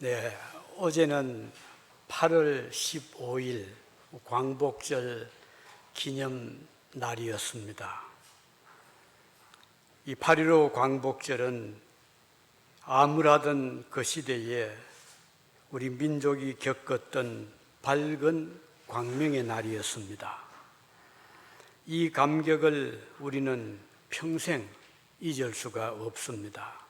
네, 어제는 8월 15일 광복절 기념 날이었습니다. 이 8.15 광복절은 암울하던 그 시대에 우리 민족이 겪었던 밝은 광명의 날이었습니다. 이 감격을 우리는 평생 잊을 수가 없습니다.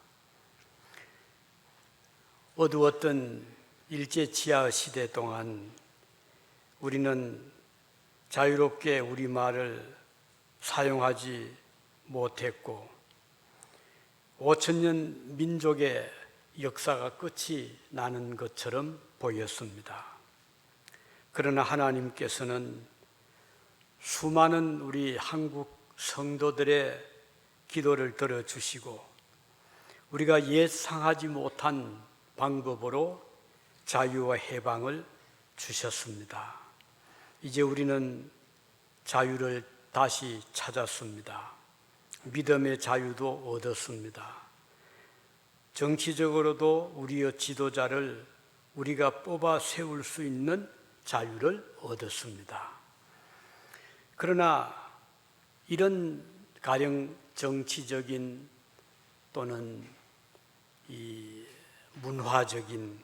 어두웠던 일제치하 시대 동안 우리는 자유롭게 우리말을 사용하지 못했고 5,000년 민족의 역사가 끝이 나는 것처럼 보였습니다. 그러나 하나님께서는 수많은 우리 한국 성도들의 기도를 들어주시고 우리가 예상하지 못한 방법으로 자유와 해방을 주셨습니다. 이제 우리는 자유를 다시 찾았습니다. 믿음의 자유도 얻었습니다. 정치적으로도 우리의 지도자를 우리가 뽑아 세울 수 있는 자유를 얻었습니다. 그러나 이런 가령 정치적인 또는 이 문화적인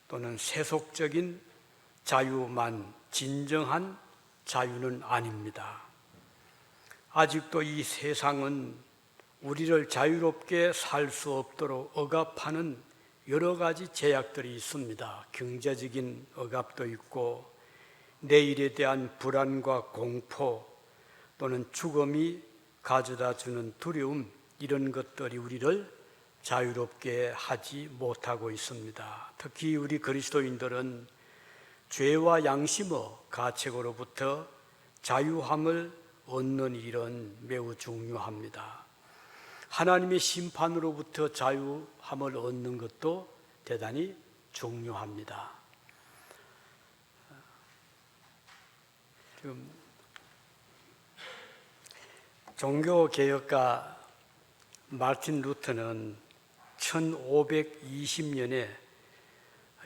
또는 세속적인 자유만 진정한 자유는 아닙니다. 아직도 이 세상은 우리를 자유롭게 살 수 없도록 억압하는 여러 가지 제약들이 있습니다. 경제적인 억압도 있고 내일에 대한 불안과 공포 또는 죽음이 가져다 주는 두려움, 이런 것들이 우리를 자유롭게 하지 못하고 있습니다. 특히 우리 그리스도인들은 죄와 양심의 가책으로부터 자유함을 얻는 일은 매우 중요합니다. 하나님의 심판으로부터 자유함을 얻는 것도 대단히 중요합니다. 지금 종교개혁가 마틴 루터는 1520년에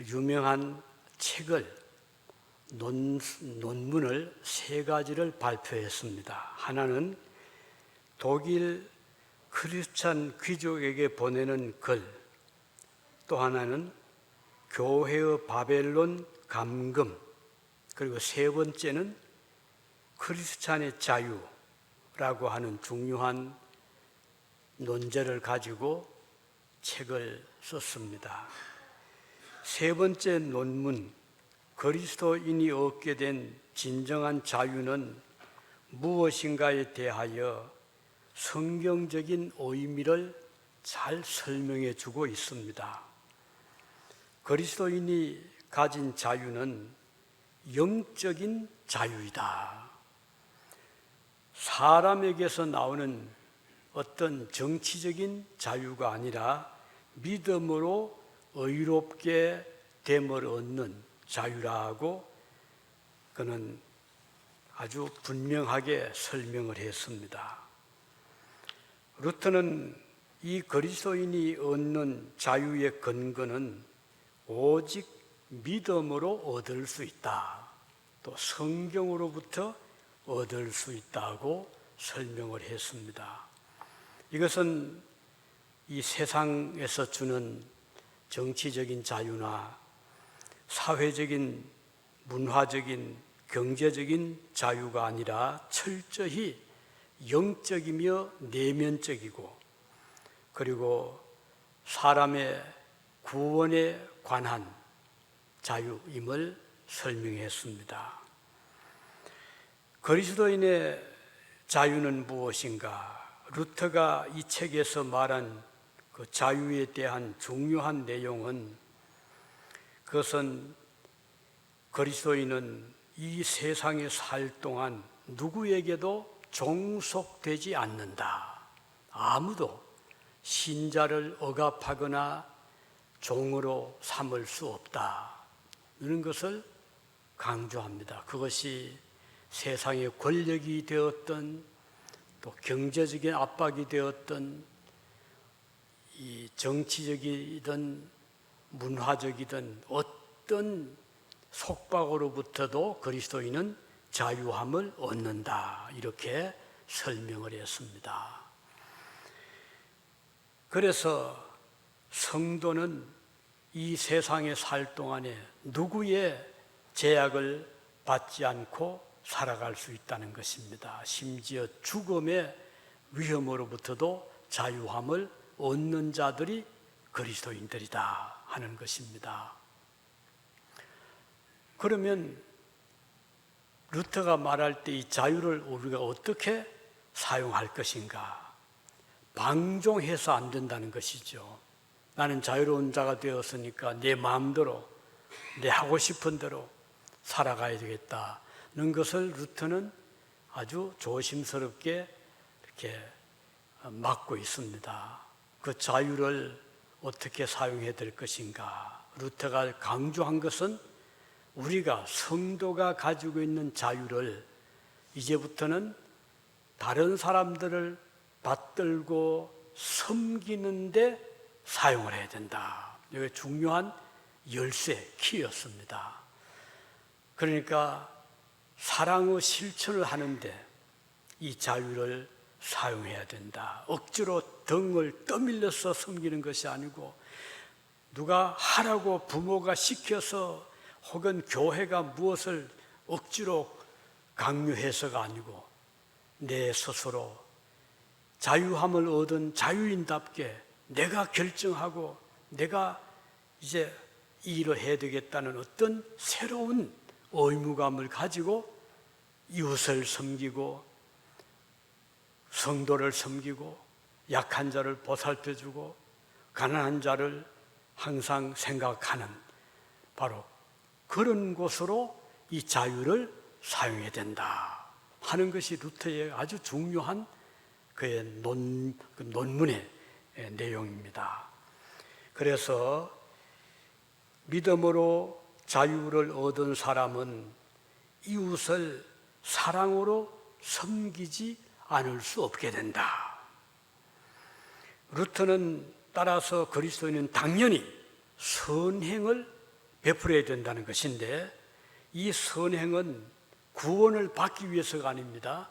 유명한 책을 논문을 3가지를 발표했습니다. 하나는 독일 크리스찬 귀족에게 보내는 글, 또 하나는 교회의 바벨론 감금, 그리고 3번째는 크리스찬의 자유라고 하는 중요한 논제를 가지고 책을 썼습니다. 3번째 논문, 그리스도인이 얻게 된 진정한 자유는 무엇인가에 대하여 성경적인 의미를 잘 설명해 주고 있습니다. 그리스도인이 가진 자유는 영적인 자유이다. 사람에게서 나오는 어떤 정치적인 자유가 아니라 믿음으로 의롭게 됨을 얻는 자유라고 그는 아주 분명하게 설명을 했습니다. 루터는 이 그리스도인이 얻는 자유의 근거는 오직 믿음으로 얻을 수 있다. 또 성경으로부터 얻을 수 있다고 설명을 했습니다. 이것은 이 세상에서 주는 정치적인 자유나 사회적인, 문화적인, 경제적인 자유가 아니라 철저히 영적이며 내면적이고 그리고 사람의 구원에 관한 자유임을 설명했습니다. 그리스도인의 자유는 무엇인가? 루터가 이 책에서 말한 그 자유에 대한 중요한 내용은 그것은 그리스도인은 이 세상에 살 동안 누구에게도 종속되지 않는다. 아무도 신자를 억압하거나 종으로 삼을 수 없다. 이런 것을 강조합니다. 그것이 세상의 권력이 되었던 또 경제적인 압박이 되었던 이 정치적이든 문화적이든 어떤 속박으로부터도 그리스도인은 자유함을 얻는다. 이렇게 설명을 했습니다. 그래서 성도는 이 세상에 살 동안에 누구의 제약을 받지 않고 살아갈 수 있다는 것입니다. 심지어 죽음의 위험으로부터도 자유함을 얻는 자들이 그리스도인들이다 하는 것입니다. 그러면 루터가 말할 때 이 자유를 우리가 어떻게 사용할 것인가? 방종해서 안 된다는 것이죠. 나는 자유로운 자가 되었으니까 내 마음대로, 내 하고 싶은 대로 살아가야 되겠다는 것을 루터는 아주 조심스럽게 이렇게 막고 있습니다. 그 자유를 어떻게 사용해야 될 것인가? 루터가 강조한 것은 우리가 성도가 가지고 있는 자유를 이제부터는 다른 사람들을 받들고 섬기는데 사용을 해야 된다. 이게 중요한 열쇠, 키였습니다. 그러니까 사랑의 실천을 하는데 이 자유를 사용해야 된다. 억지로 등을 떠밀려서 섬기는 것이 아니고 누가 하라고 부모가 시켜서 혹은 교회가 무엇을 억지로 강요해서가 아니고 내 스스로 자유함을 얻은 자유인답게 내가 결정하고 내가 이제 이 일을 해야 되겠다는 어떤 새로운 의무감을 가지고 이웃을 섬기고 성도를 섬기고 약한 자를 보살펴주고 가난한 자를 항상 생각하는 바로 그런 곳으로 이 자유를 사용해야 된다 하는 것이 루터의 아주 중요한 그의 논문의 내용입니다. 그래서 믿음으로 자유를 얻은 사람은 이웃을 사랑으로 섬기지 않을 수 없게 된다. 루터는 따라서 그리스도인은 당연히 선행을 베풀어야 된다는 것인데 이 선행은 구원을 받기 위해서가 아닙니다.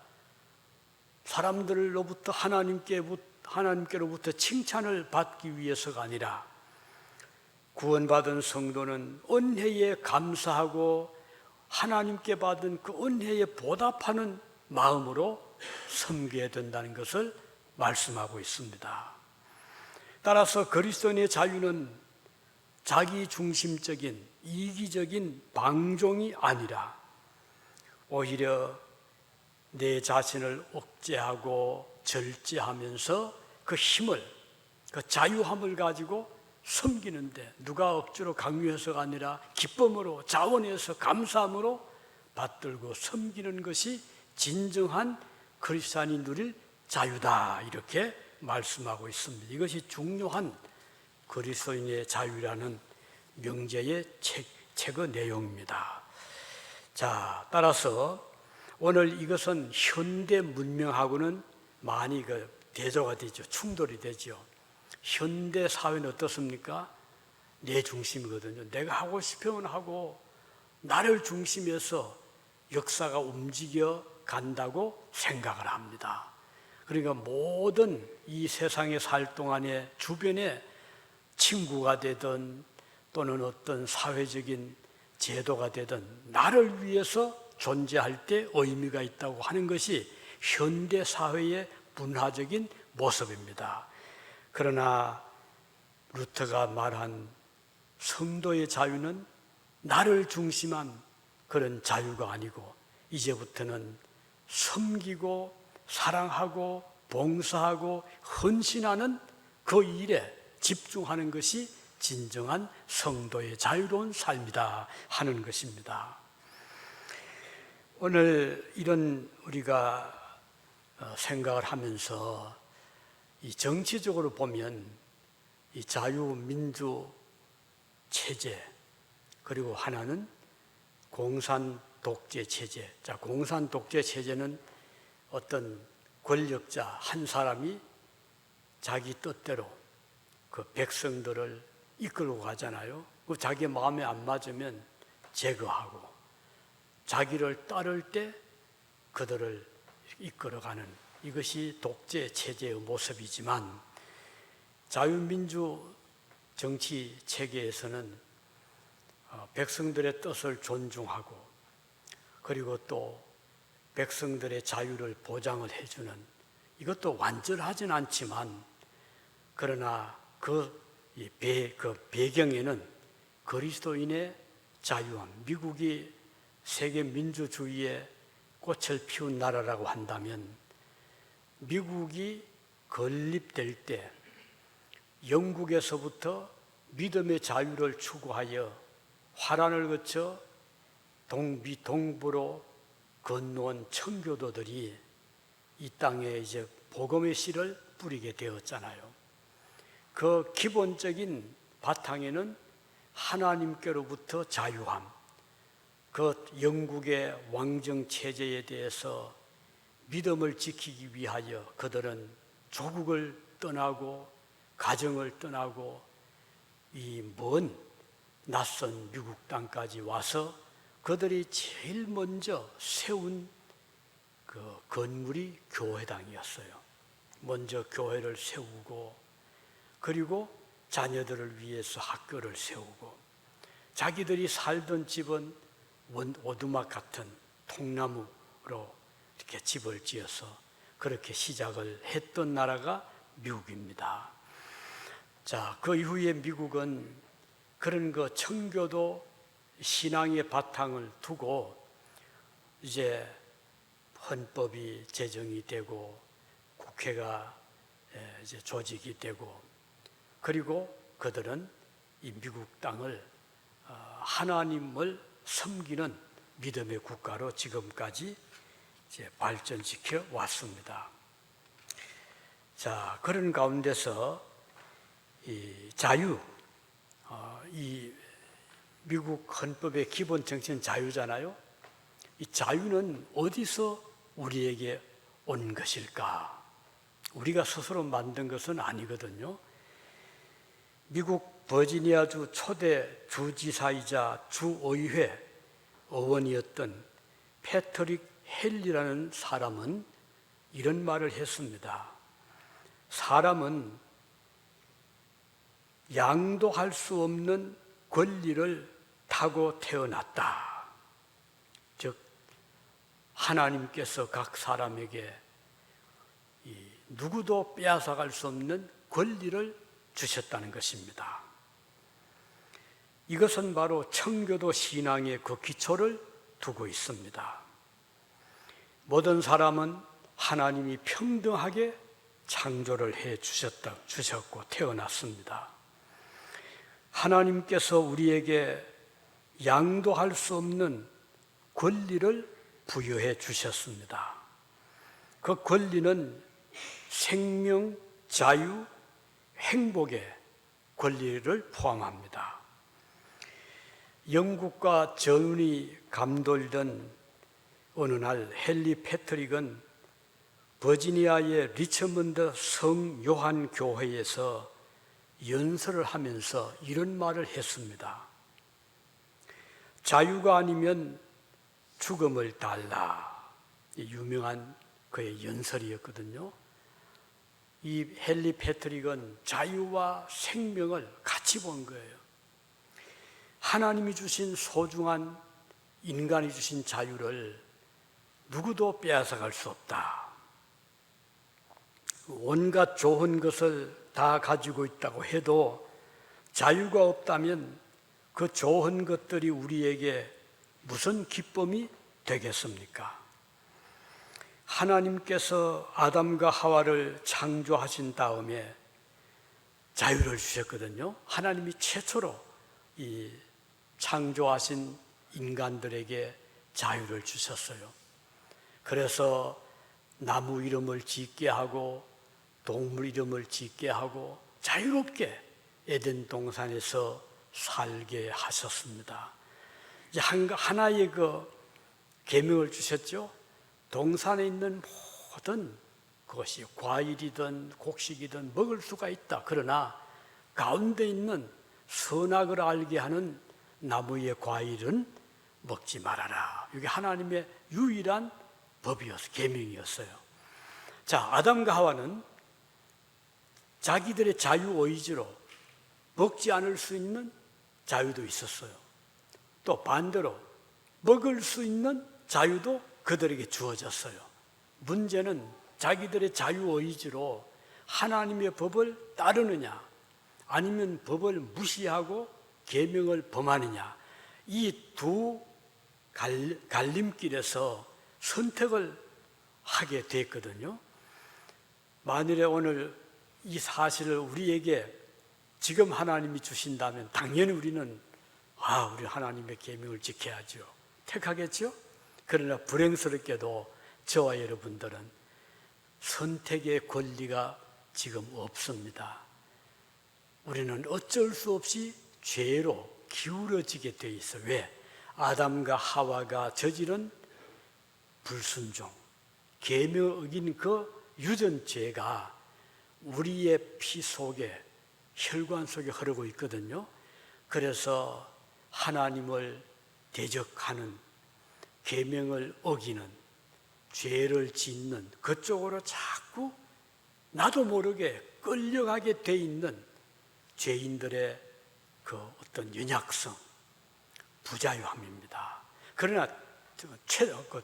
사람들로부터 하나님께로부터 칭찬을 받기 위해서가 아니라 구원받은 성도는 은혜에 감사하고 하나님께 받은 그 은혜에 보답하는 마음으로 섬겨야 된다는 것을 말씀하고 있습니다. 따라서 그리스도인의 자유는 자기 중심적인 이기적인 방종이 아니라 오히려 내 자신을 억제하고 절제하면서 그 힘을, 그 자유함을 가지고 섬기는데 누가 억지로 강요해서가 아니라 기쁨으로, 자원해서, 감사함으로 받들고 섬기는 것이 진정한 그리스도인이 누릴 자유다 이렇게 말씀하고 있습니다. 이것이 중요한 그리스도인의 자유라는 명제의 책의 내용입니다. 자, 따라서 오늘 이것은 현대 문명하고는 많이 대조가 되죠. 충돌이 되죠. 현대 사회는 어떻습니까? 내 중심이거든요. 내가 하고 싶으면 하고 나를 중심해서 역사가 움직여 간다고 생각을 합니다. 그러니까 모든 이 세상에 살 동안에 주변에 친구가 되든 또는 어떤 사회적인 제도가 되든 나를 위해서 존재할 때 의미가 있다고 하는 것이 현대 사회의 문화적인 모습입니다. 그러나 루터가 말한 성도의 자유는 나를 중심한 그런 자유가 아니고 이제부터는 섬기고 사랑하고 봉사하고 헌신하는 그 일에 집중하는 것이 진정한 성도의 자유로운 삶이다 하는 것입니다. 오늘 이런 우리가 생각을 하면서 이 정치적으로 보면 이 자유민주 체제 그리고 하나는 공산 독재 체제. 자, 공산 독재 체제는 어떤 권력자 한 사람이 자기 뜻대로 그 백성들을 이끌고 가잖아요. 자기 마음에 안 맞으면 제거하고, 자기를 따를 때 그들을 이끌어가는, 이것이 독재 체제의 모습이지만, 자유민주 정치 체계에서는 백성들의 뜻을 존중하고, 그리고 또 백성들의 자유를 보장을 해주는, 이것도 완전하진 않지만, 그러나 그 배경에는 그리스도인의 자유함, 미국이 세계 민주주의의 꽃을 피운 나라라고 한다면, 미국이 건립될 때 영국에서부터 믿음의 자유를 추구하여 화란을 거쳐 동부로 건너온 청교도들이 이 땅에 이제 복음의 씨를 뿌리게 되었잖아요. 그 기본적인 바탕에는 하나님께로부터 자유함, 그 영국의 왕정 체제에 대해서 믿음을 지키기 위하여 그들은 조국을 떠나고 가정을 떠나고 이 먼 낯선 미국 땅까지 와서 그들이 제일 먼저 세운 그 건물이 교회당이었어요. 먼저 교회를 세우고, 그리고 자녀들을 위해서 학교를 세우고, 자기들이 살던 집은 오두막 같은 통나무로 이렇게 집을 지어서 그렇게 시작을 했던 나라가 미국입니다. 자, 그 이후에 미국은 그런 그 청교도 신앙의 바탕을 두고 이제 헌법이 제정이 되고 국회가 이제 조직이 되고, 그리고 그들은 이 미국 땅을 하나님을 섬기는 믿음의 국가로 지금까지 이제 발전시켜 왔습니다. 자, 그런 가운데서 이 자유, 이 미국 헌법의 기본 정신은 자유잖아요. 이 자유는 어디서 우리에게 온 것일까? 우리가 스스로 만든 것은 아니거든요. 미국 버지니아주 초대 주지사이자 주의회 의원이었던 패트릭 헬리라는 사람은 이런 말을 했습니다. 사람은 양도할 수 없는 권리를 타고 태어났다. 즉, 하나님께서 각 사람에게 누구도 빼앗아갈 수 없는 권리를 주셨다는 것입니다. 이것은 바로 청교도 신앙의 그 기초를 두고 있습니다. 모든 사람은 하나님이 평등하게 창조를 해 주셨고 태어났습니다. 하나님께서 우리에게 양도할 수 없는 권리를 부여해 주셨습니다. 그 권리는 생명, 자유, 행복의 권리를 포함합니다. 영국과 전운이 감돌던 어느 날 헨리 패트릭은 버지니아의 리처먼드 성 요한 교회에서 연설을 하면서 이런 말을 했습니다. 자유가 아니면 죽음을 달라. 유명한 그의 연설이었거든요. 이 헨리 패트릭은 자유와 생명을 같이 본 거예요. 하나님이 주신 소중한 인간이 주신 자유를 누구도 빼앗아갈 수 없다. 온갖 좋은 것을 다 가지고 있다고 해도 자유가 없다면 그 좋은 것들이 우리에게 무슨 기쁨이 되겠습니까? 하나님께서 아담과 하와를 창조하신 다음에 자유를 주셨거든요. 하나님이 최초로 이 창조하신 인간들에게 자유를 주셨어요. 그래서 나무 이름을 짓게 하고 동물 이름을 짓게 하고 자유롭게 에덴 동산에서 살게 하셨습니다. 이제 하나의 그 계명을 주셨죠. 동산에 있는 모든 것이 과일이든 곡식이든 먹을 수가 있다. 그러나 가운데 있는 선악을 알게 하는 나무의 과일은 먹지 말아라. 이게 하나님의 유일한 법이었어요. 계명이었어요. 자, 아담과 하와는 자기들의 자유의지로 먹지 않을 수 있는 자유도 있었어요. 또 반대로 먹을 수 있는 자유도 그들에게 주어졌어요. 문제는 자기들의 자유의지로 하나님의 법을 따르느냐, 아니면 법을 무시하고 계명을 범하느냐, 이 두 갈림길에서 선택을 하게 됐거든요. 만일에 오늘 이 사실을 우리에게 지금 하나님이 주신다면 당연히 우리는 우리 하나님의 계명을 지켜야죠. 택하겠죠? 그러나 불행스럽게도 저와 여러분들은 선택의 권리가 지금 없습니다. 우리는 어쩔 수 없이 죄로 기울어지게 돼 있어요. 왜? 아담과 하와가 저지른 불순종, 계명을 어긴 그 유전죄가 우리의 피 속에, 혈관 속에 흐르고 있거든요. 그래서 하나님을 대적하는, 계명을 어기는, 죄를 짓는 그쪽으로 자꾸 나도 모르게 끌려가게 돼 있는 죄인들의 그 어떤 연약성, 부자유함입니다. 그러나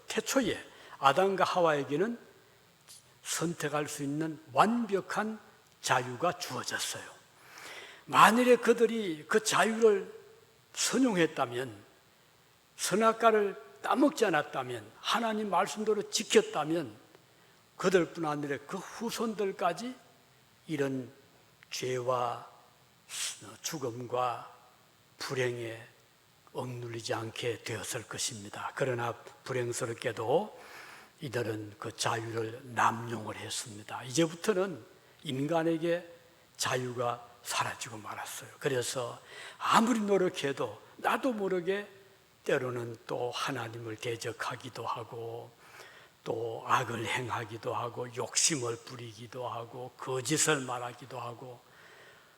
태초에 아담과 하와에게는 선택할 수 있는 완벽한 자유가 주어졌어요. 만일에 그들이 그 자유를 선용했다면, 선악과를 따먹지 않았다면, 하나님 말씀대로 지켰다면 그들뿐 아니라 그 후손들까지 이런 죄와 죽음과 불행에 억눌리지 않게 되었을 것입니다. 그러나 불행스럽게도 이들은 그 자유를 남용을 했습니다. 이제부터는 인간에게 자유가 사라지고 말았어요. 그래서 아무리 노력해도 나도 모르게 때로는 또 하나님을 대적하기도 하고, 또 악을 행하기도 하고, 욕심을 부리기도 하고, 거짓을 말하기도 하고,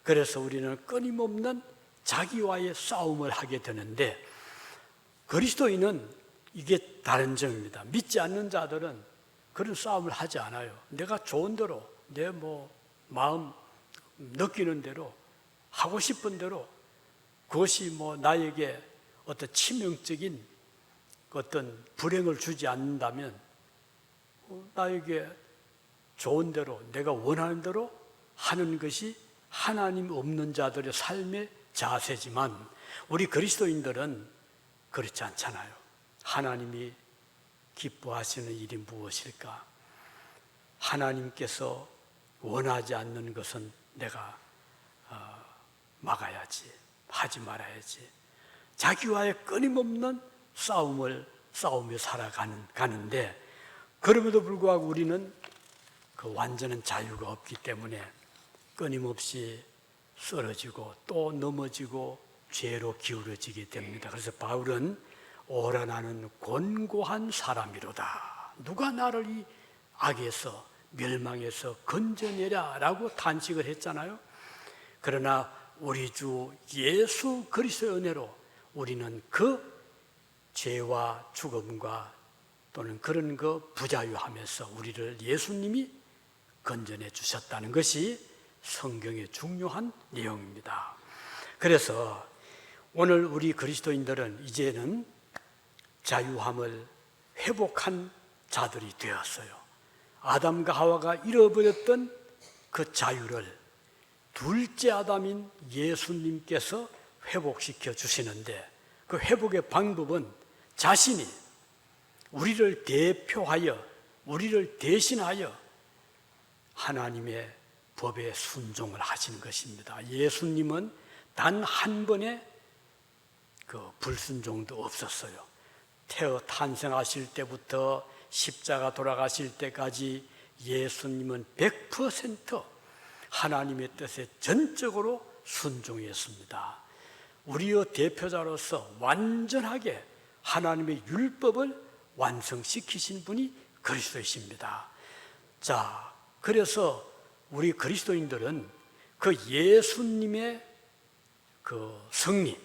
그래서 우리는 끊임없는 자기와의 싸움을 하게 되는데, 그리스도인은 이게 다른 점입니다. 믿지 않는 자들은 그런 싸움을 하지 않아요. 내가 좋은 대로, 내 마음 느끼는 대로, 하고 싶은 대로, 그것이 나에게 어떤 치명적인 어떤 불행을 주지 않는다면 나에게 좋은 대로, 내가 원하는 대로 하는 것이 하나님 없는 자들의 삶의 자세지만, 우리 그리스도인들은 그렇지 않잖아요. 하나님이 기뻐하시는 일이 무엇일까? 하나님께서 원하지 않는 것은 내가 막아야지, 하지 말아야지. 자기와의 끊임없는 싸우며 살아가는데, 그럼에도 불구하고 우리는 그 완전한 자유가 없기 때문에 끊임없이 쓰러지고 또 넘어지고 죄로 기울어지게 됩니다. 그래서 바울은 오라 나는 곤고한 사람이로다. 누가 나를 이 악에서, 멸망에서 건져내랴 라고 탄식을 했잖아요. 그러나 우리 주 예수 그리스도의 은혜로 우리는 그 죄와 죽음과 또는 그런 그 부자유함에서 우리를 예수님이 건져내 주셨다는 것이 성경의 중요한 내용입니다. 그래서 오늘 우리 그리스도인들은 이제는 자유함을 회복한 자들이 되었어요. 아담과 하와가 잃어버렸던 그 자유를 둘째 아담인 예수님께서 회복시켜 주시는데, 그 회복의 방법은 자신이 우리를 대표하여, 우리를 대신하여 하나님의 법에 순종을 하시는 것입니다. 예수님은 단 한 번의 그 불순종도 없었어요. 탄생하실 때부터 십자가 돌아가실 때까지 예수님은 100% 하나님의 뜻에 전적으로 순종했습니다. 우리의 대표자로서 완전하게 하나님의 율법을 완성시키신 분이 그리스도이십니다. 자, 그래서 우리 그리스도인들은 그 예수님의 그 승리,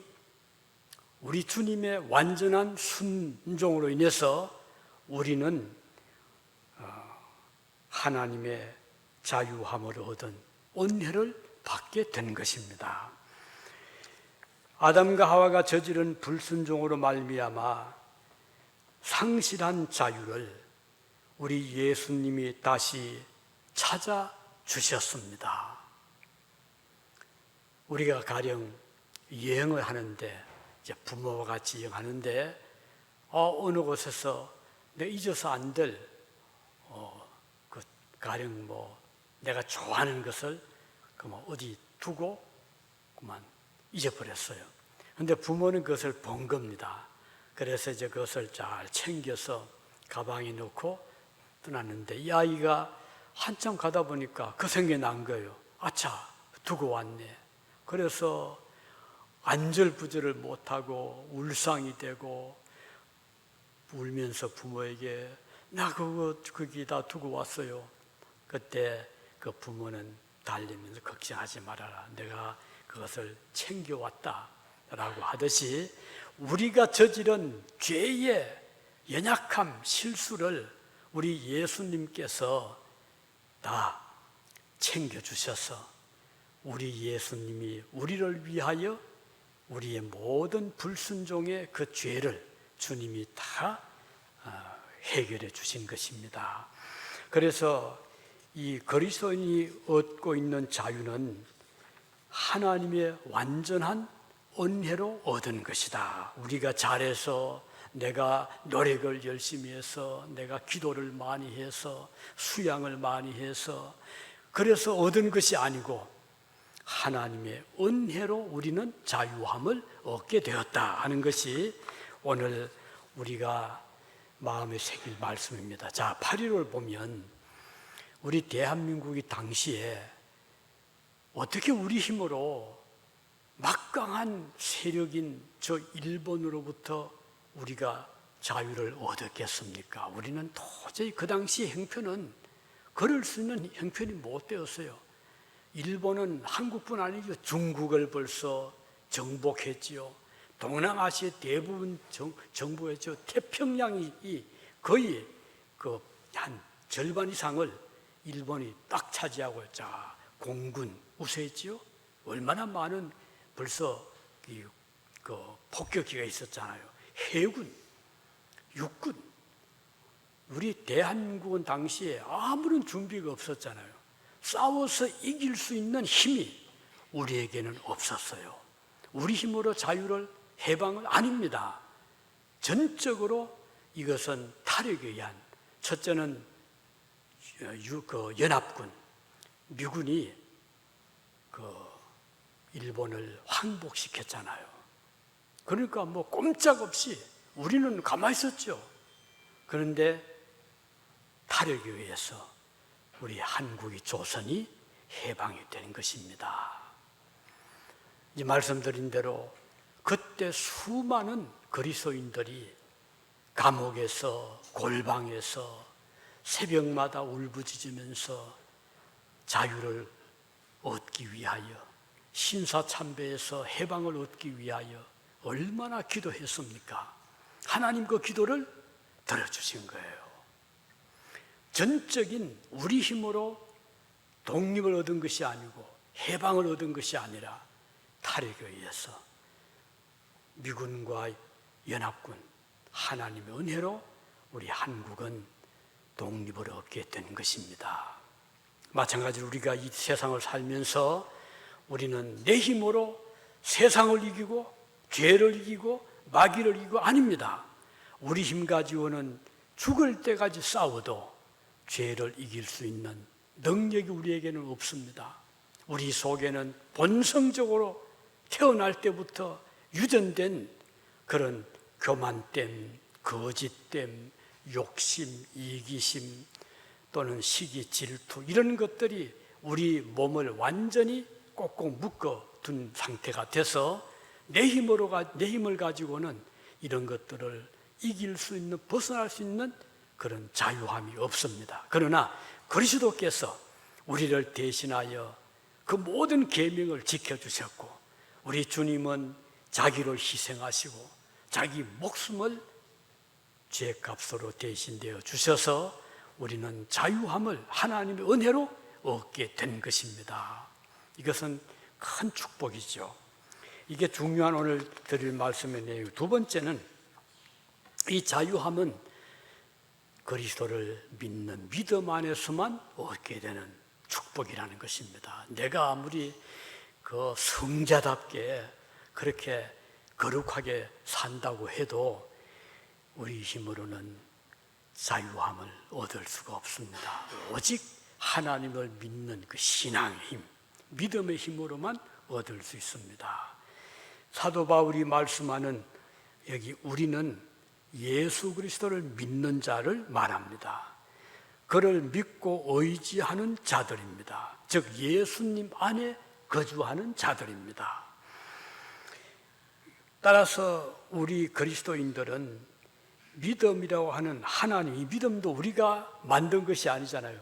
우리 주님의 완전한 순종으로 인해서 우리는 하나님의 자유함을 얻은 은혜를 받게 된 것입니다. 아담과 하와가 저지른 불순종으로 말미암아 상실한 자유를 우리 예수님이 다시 찾아주셨습니다. 우리가 가령 여행을 하는데, 이제 부모와 같이 여행하는데 어느 곳에서 내가 잊어서 안 될 그 가령 내가 좋아하는 것을 어디 두고 그만 잊어버렸어요. 그런데 부모는 그것을 본 겁니다. 그래서 이제 그것을 잘 챙겨서 가방에 넣고 떠났는데, 이 아이가 한참 가다 보니까 그 생각이 난 거예요. 아차, 두고 왔네. 그래서 안절부절을 못하고 울상이 되고 울면서 부모에게 나 거기다 두고 왔어요. 그때 그 부모는 달리면서 걱정하지 말아라, 내가 그것을 챙겨왔다 라고 하듯이 우리가 저지른 죄의 연약함, 실수를 우리 예수님께서 다 챙겨주셔서 우리 예수님이 우리를 위하여 우리의 모든 불순종의 그 죄를 주님이 다 해결해 주신 것입니다. 그래서 이 그리스도인이 얻고 있는 자유는 하나님의 완전한 은혜로 얻은 것이다. 우리가 잘해서, 내가 노력을 열심히 해서, 내가 기도를 많이 해서, 수양을 많이 해서 그래서 얻은 것이 아니고 하나님의 은혜로 우리는 자유함을 얻게 되었다 하는 것이 오늘 우리가 마음에 새길 말씀입니다. 자, 8.15를 보면 우리 대한민국이 당시에 어떻게 우리 힘으로 막강한 세력인 저 일본으로부터 우리가 자유를 얻었겠습니까? 우리는 도저히 그 당시 형편은, 그럴 수 있는 형편이 못 되었어요. 일본은 한국뿐 아니고 중국을 벌써 정복했지요. 동남아시아 대부분 정복했죠. 태평양이 거의 한 절반 이상을 일본이 딱 차지하고, 자, 공군 우세했지요. 얼마나 많은 벌써 폭격기가 있었잖아요. 해군, 육군. 우리 대한민국은 당시에 아무런 준비가 없었잖아요. 싸워서 이길 수 있는 힘이 우리에게는 없었어요. 우리 힘으로 자유를, 해방을 아닙니다. 전적으로 이것은 타력에 의한, 첫째는 연합군, 미군이 일본을 항복시켰잖아요. 그러니까 꼼짝없이 우리는 가만히 있었죠. 그런데 타력에 의해서 우리 한국이, 조선이 해방이 된 것입니다. 이 말씀드린 대로 그때 수많은 그리스도인들이 감옥에서, 골방에서 새벽마다 울부짖으면서 자유를 얻기 위하여, 신사참배에서 해방을 얻기 위하여 얼마나 기도했습니까? 하나님 그 기도를 들어주신 거예요. 전적인 우리 힘으로 독립을 얻은 것이 아니고 해방을 얻은 것이 아니라 타력에 의해서 미군과 연합군, 하나님의 은혜로 우리 한국은 독립을 얻게 된 것입니다. 마찬가지로 우리가 이 세상을 살면서 우리는 내 힘으로 세상을 이기고 죄를 이기고 마귀를 이기고 아닙니다. 우리 힘 가지고는 죽을 때까지 싸워도 죄를 이길 수 있는 능력이 우리에게는 없습니다. 우리 속에는 본성적으로 태어날 때부터 유전된 그런 교만됨, 거짓됨, 욕심, 이기심 또는 시기, 질투, 이런 것들이 우리 몸을 완전히 꼭꼭 묶어둔 상태가 돼서 내 힘을 가지고는 이런 것들을 이길 수 있는, 벗어날 수 있는 그런 자유함이 없습니다. 그러나 그리스도께서 우리를 대신하여 그 모든 계명을 지켜주셨고 우리 주님은 자기를 희생하시고 자기 목숨을 죄값으로 대신되어 주셔서 우리는 자유함을 하나님의 은혜로 얻게 된 것입니다. 이것은 큰 축복이죠. 이게 중요한 오늘 드릴 말씀의 내용. 두 번째는 이 자유함은 그리스도를 믿는 믿음 안에서만 얻게 되는 축복이라는 것입니다. 내가 아무리 그 성자답게 그렇게 거룩하게 산다고 해도 우리 힘으로는 자유함을 얻을 수가 없습니다. 오직 하나님을 믿는 그 신앙의 힘, 믿음의 힘으로만 얻을 수 있습니다. 사도 바울이 말씀하는 여기 우리는 예수 그리스도를 믿는 자를 말합니다. 그를 믿고 의지하는 자들입니다. 즉 예수님 안에 거주하는 자들입니다. 따라서 우리 그리스도인들은 믿음이라고 하는 하나님, 이 믿음도 우리가 만든 것이 아니잖아요.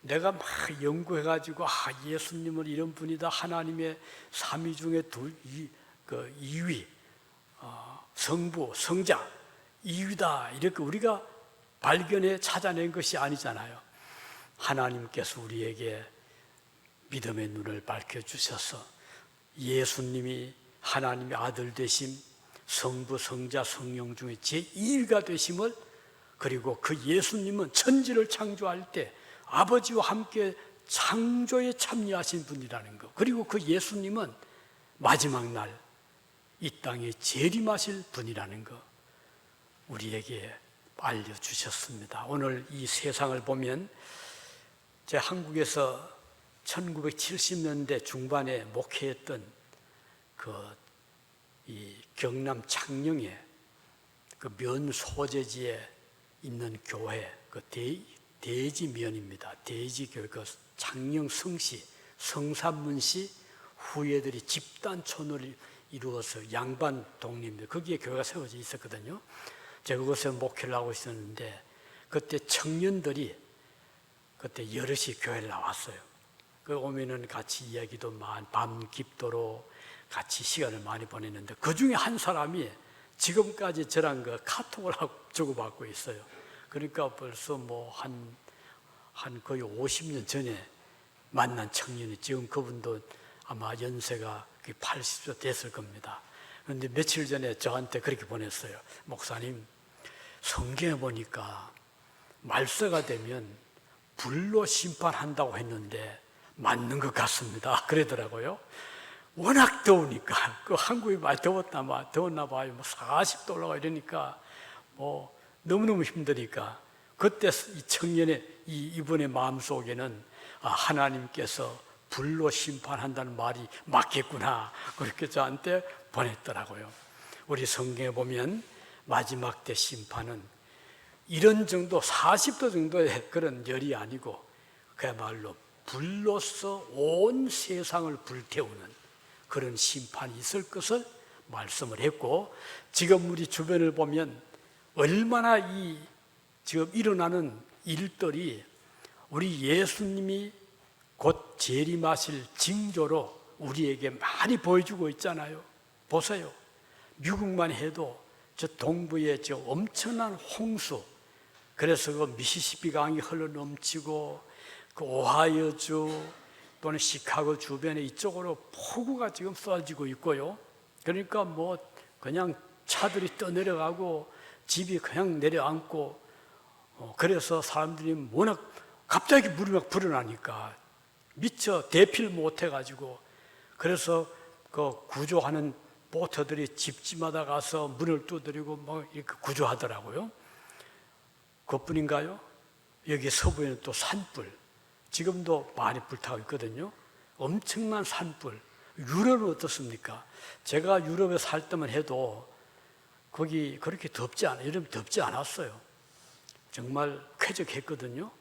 내가 막 연구해가지고 예수님은 이런 분이다, 하나님의 삼위 중에 2위, 성부, 성자 2위다 이렇게 우리가 발견해 찾아낸 것이 아니잖아요. 하나님께서 우리에게 믿음의 눈을 밝혀주셔서 예수님이 하나님의 아들 되심, 성부, 성자, 성령 중에 제2위가 되심을, 그리고 그 예수님은 천지를 창조할 때 아버지와 함께 창조에 참여하신 분이라는 것, 그리고 그 예수님은 마지막 날 이 땅에 재림하실 분이라는 것 우리에게 알려주셨습니다. 오늘 이 세상을 보면 제 한국에서 1970년대 중반에 목회했던 이 경남 창녕에 그 면 소재지에 있는 교회, 그 대지면입니다. 대지교회, 그 창녕 성시, 성산문시 후예들이 집단촌을 이루어서 양반 독립입니다. 거기에 교회가 세워져 있었거든요. 제가 그곳에 목회를 하고 있었는데 그때 청년들이 그때 여럿이 교회를 나왔어요. 그 오면은 같이 이야기도 밤 깊도록 같이 시간을 많이 보냈는데 그 중에 한 사람이 지금까지 저랑 그 카톡을 하고 주고받고 있어요. 그러니까 벌써 한 거의 50년 전에 만난 청년이 지금 그분도 아마 연세가 80세 됐을 겁니다. 그런데 며칠 전에 저한테 그렇게 보냈어요. 목사님, 성경에 보니까 말세가 되면 불로 심판한다고 했는데 맞는 것 같습니다. 그러더라고요. 워낙 더우니까, 그 한국이 많이 더웠나 봐요. 40도 올라가 이러니까 너무너무 힘드니까 그때 이 청년의 이분의 마음속에는 하나님께서 불로 심판한다는 말이 맞겠구나, 그렇게 저한테 보냈더라고요. 우리 성경에 보면 마지막 때 심판은 이런 정도 40도 정도의 그런 열이 아니고 그야말로 불로서 온 세상을 불태우는 그런 심판이 있을 것을 말씀을 했고, 지금 우리 주변을 보면 얼마나 지금 일어나는 일들이 우리 예수님이 곧 재림하실 징조로 우리에게 많이 보여주고 있잖아요. 보세요. 미국만 해도 저 동부에 저 엄청난 홍수, 그래서 그 미시시피 강이 흘러 넘치고 그 오하이오주 또는 시카고 주변에 이쪽으로 폭우가 지금 쏟아지고 있고요. 그러니까 그냥 차들이 떠내려가고 집이 그냥 내려앉고, 그래서 사람들이 워낙 갑자기 물이 막 불어나니까 미처 대피를 못 해가지고, 그래서 그 구조하는 보트들이 집집마다 가서 문을 두드리고 이렇게 구조하더라고요. 그것뿐인가요? 여기 서부에는 또 산불, 지금도 많이 불타고 있거든요. 엄청난 산불. 유럽은 어떻습니까? 제가 유럽에 살 때만 해도 거기 그렇게 여름이 덥지 않았어요. 정말 쾌적했거든요.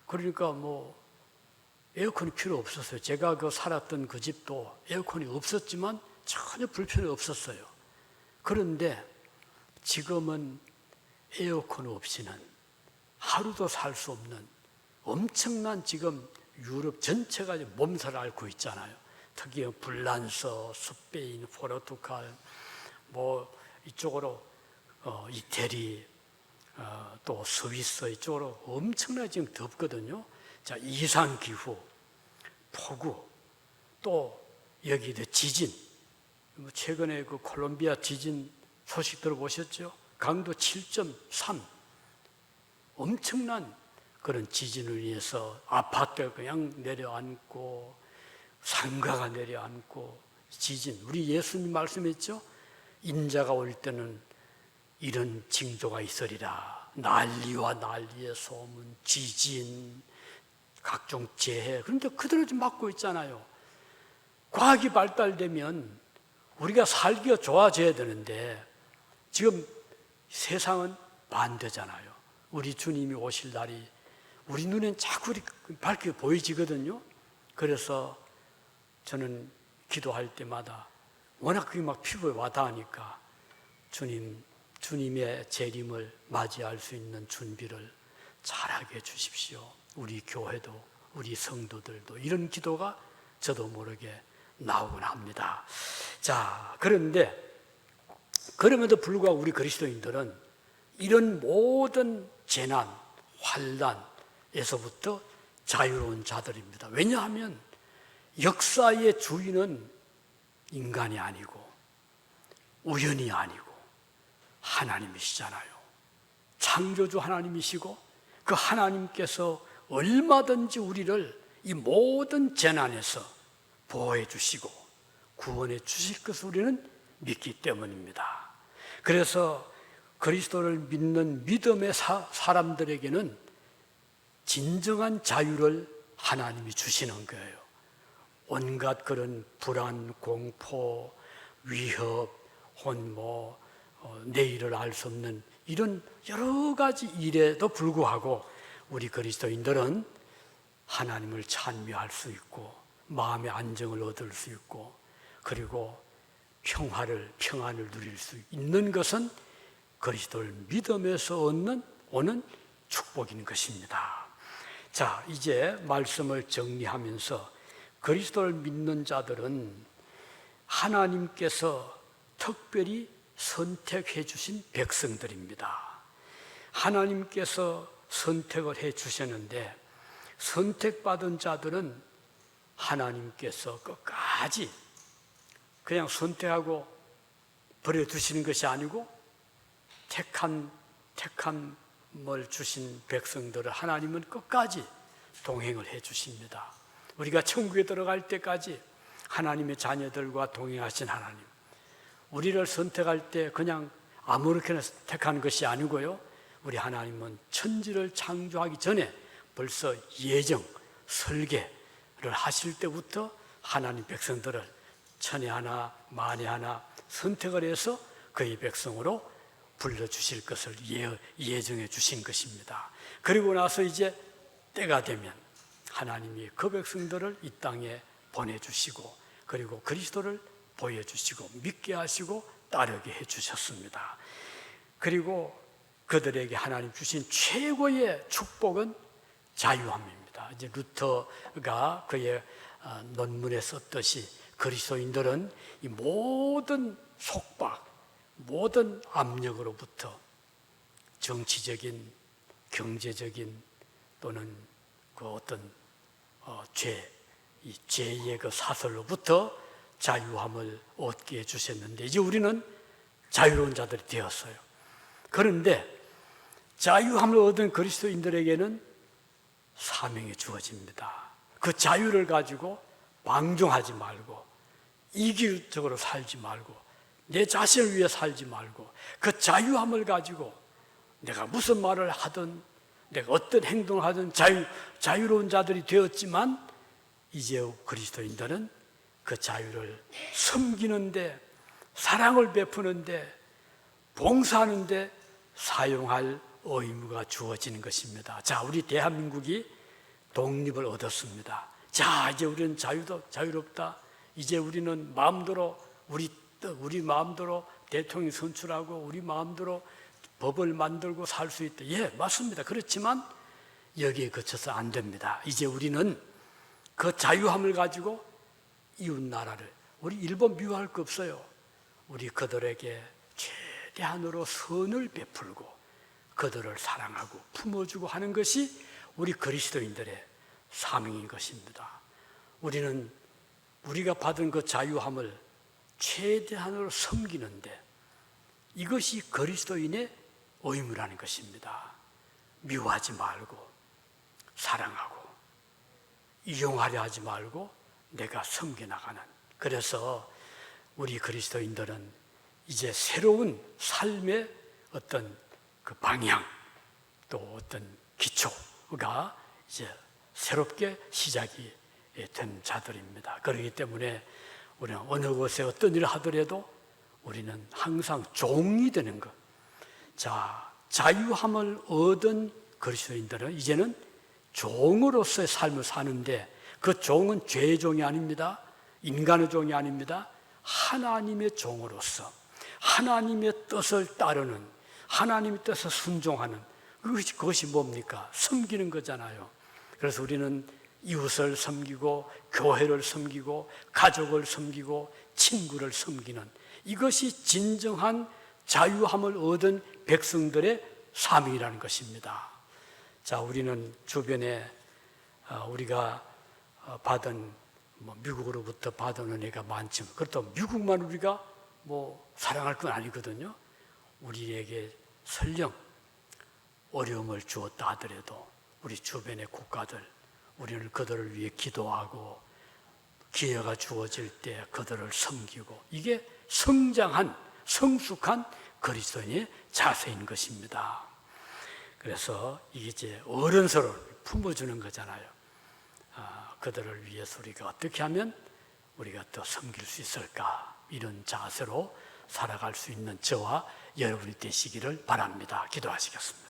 그러니까 에어컨이 필요 없었어요. 제가 살았던 그 집도 에어컨이 없었지만 전혀 불편이 없었어요. 그런데 지금은 에어컨 없이는 하루도 살 수 없는 엄청난 지금 유럽 전체가 몸살을 앓고 있잖아요. 특히 불란서, 스페인, 포르투갈, 이쪽으로 이태리, 또 스위스 이쪽으로 엄청나게 지금 덥거든요. 자, 이상기후, 폭우, 또 여기도 지진, 최근에 그 콜롬비아 지진 소식 들어보셨죠? 강도 7.3, 엄청난 그런 지진을 위해서 아파트가 그냥 내려앉고 상가가 내려앉고 지진, 우리 예수님 말씀했죠? 인자가 올 때는 이런 징조가 있으리라. 난리와 난리의 소문, 지진, 각종 재해. 그런데 그대로 좀 맞고 있잖아요. 과학이 발달되면 우리가 살기가 좋아져야 되는데 지금 세상은 반대잖아요. 우리 주님이 오실 날이 우리 눈엔 자꾸 밝게 보여지거든요. 그래서 저는 기도할 때마다 워낙 그게 막 피부에 와닿으니까 주님의 재림을 맞이할 수 있는 준비를 잘하게 해주십시오. 우리 교회도 우리 성도들도 이런 기도가 저도 모르게 나오곤 합니다. 자, 그런데 그럼에도 불구하고 우리 그리스도인들은 이런 모든 재난, 환난에서부터 자유로운 자들입니다. 왜냐하면 역사의 주인은 인간이 아니고 우연이 아니고 하나님이시잖아요. 창조주 하나님이시고 그 하나님께서 얼마든지 우리를 이 모든 재난에서 보호해 주시고 구원해 주실 것을 우리는 믿기 때문입니다. 그래서 그리스도를 믿는 믿음의 사람들에게는 진정한 자유를 하나님이 주시는 거예요. 온갖 그런 불안, 공포, 위협, 내일을 알 수 없는 이런 여러 가지 일에도 불구하고 우리 그리스도인들은 하나님을 찬미할 수 있고 마음의 안정을 얻을 수 있고 그리고 평안을 누릴 수 있는 것은 그리스도를 믿음에서 오는 축복인 것입니다. 자, 이제 말씀을 정리하면서 그리스도를 믿는 자들은 하나님께서 특별히 선택해 주신 백성들입니다. 하나님께서 선택을 해 주셨는데 선택받은 자들은 하나님께서 끝까지 그냥 선택하고 버려두시는 것이 아니고 택함을 주신 백성들을 하나님은 끝까지 동행을 해 주십니다. 우리가 천국에 들어갈 때까지 하나님의 자녀들과 동행하신 하나님, 우리를 선택할 때 그냥 아무렇게나 택하는 것이 아니고요, 우리 하나님은 천지를 창조하기 전에 벌써 설계를 하실 때부터 하나님 백성들을 천에 하나 만에 하나 선택을 해서 그의 백성으로 불러주실 것을 예정해 주신 것입니다. 그리고 나서 이제 때가 되면 하나님이 그 백성들을 이 땅에 보내주시고 그리고 그리스도를 보여주시고 믿게 하시고 따르게 해주셨습니다. 그리고 그들에게 하나님 주신 최고의 축복은 자유함입니다. 이제 루터가 그의 논문에 썼듯이 그리스도인들은 이 모든 속박, 모든 압력으로부터 정치적인, 경제적인 또는 그 어떤 이 죄의 그 사슬로부터 자유함을 얻게 해주셨는데 이제 우리는 자유로운 자들이 되었어요. 그런데 자유함을 얻은 그리스도인들에게는 사명이 주어집니다. 그 자유를 가지고 방종하지 말고 이기적으로 살지 말고 내 자신을 위해 살지 말고 그 자유함을 가지고 내가 무슨 말을 하든 내가 어떤 행동을 하든 자유로운 자들이 되었지만 이제 그리스도인들은 그 자유를 섬기는데 사랑을 베푸는데 봉사하는데 사용할 의무가 주어지는 것입니다. 자, 우리 대한민국이 독립을 얻었습니다. 자, 이제 우리는 자유롭다. 이제 우리는 마음대로 우리 마음대로 대통령 선출하고 우리 마음대로 법을 만들고 살 수 있다. 예, 맞습니다. 그렇지만 여기에 그쳐서 안 됩니다. 이제 우리는 그 자유함을 가지고 이웃 나라를, 우리 일본 미워할 거 없어요. 우리 그들에게 최대한으로 선을 베풀고 그들을 사랑하고 품어주고 하는 것이 우리 그리스도인들의 사명인 것입니다. 우리는 우리가 받은 그 자유함을 최대한으로 섬기는데 이것이 그리스도인의 의무라는 것입니다. 미워하지 말고 사랑하고 이용하려 하지 말고 내가 섬겨나가는. 그래서 우리 그리스도인들은 이제 새로운 삶의 어떤 그 방향 또 어떤 기초가 이제 새롭게 시작이 된 자들입니다. 그렇기 때문에 우리는 어느 곳에 어떤 일을 하더라도 우리는 항상 종이 되는 것. 자, 자유함을 얻은 그리스도인들은 이제는 종으로서의 삶을 사는데 그 종은 죄의 종이 아닙니다. 인간의 종이 아닙니다. 하나님의 종으로서 하나님의 뜻을 따르는, 하나님의 뜻에 순종하는 그것이 뭡니까? 섬기는 거잖아요. 그래서 우리는 이웃을 섬기고 교회를 섬기고 가족을 섬기고 친구를 섬기는 이것이 진정한 자유함을 얻은 백성들의 삶이라는 것입니다. 자, 우리는 주변에 우리가 받은 미국으로부터 받은 은혜가 많지만 그렇다고 미국만 우리가 사랑할 건 아니거든요. 우리에게 설령 어려움을 주었다 하더라도 우리 주변의 국가들, 우리는 그들을 위해 기도하고 기회가 주어질 때 그들을 섬기고 이게 성장한 성숙한 그리스도인의 자세인 것입니다. 그래서 이게 이제 어른스러운 품어주는 거잖아요. 그들을 위해서 우리가 어떻게 하면 우리가 더 섬길 수 있을까? 이런 자세로 살아갈 수 있는 저와 여러분이 되시기를 바랍니다. 기도하시겠습니다.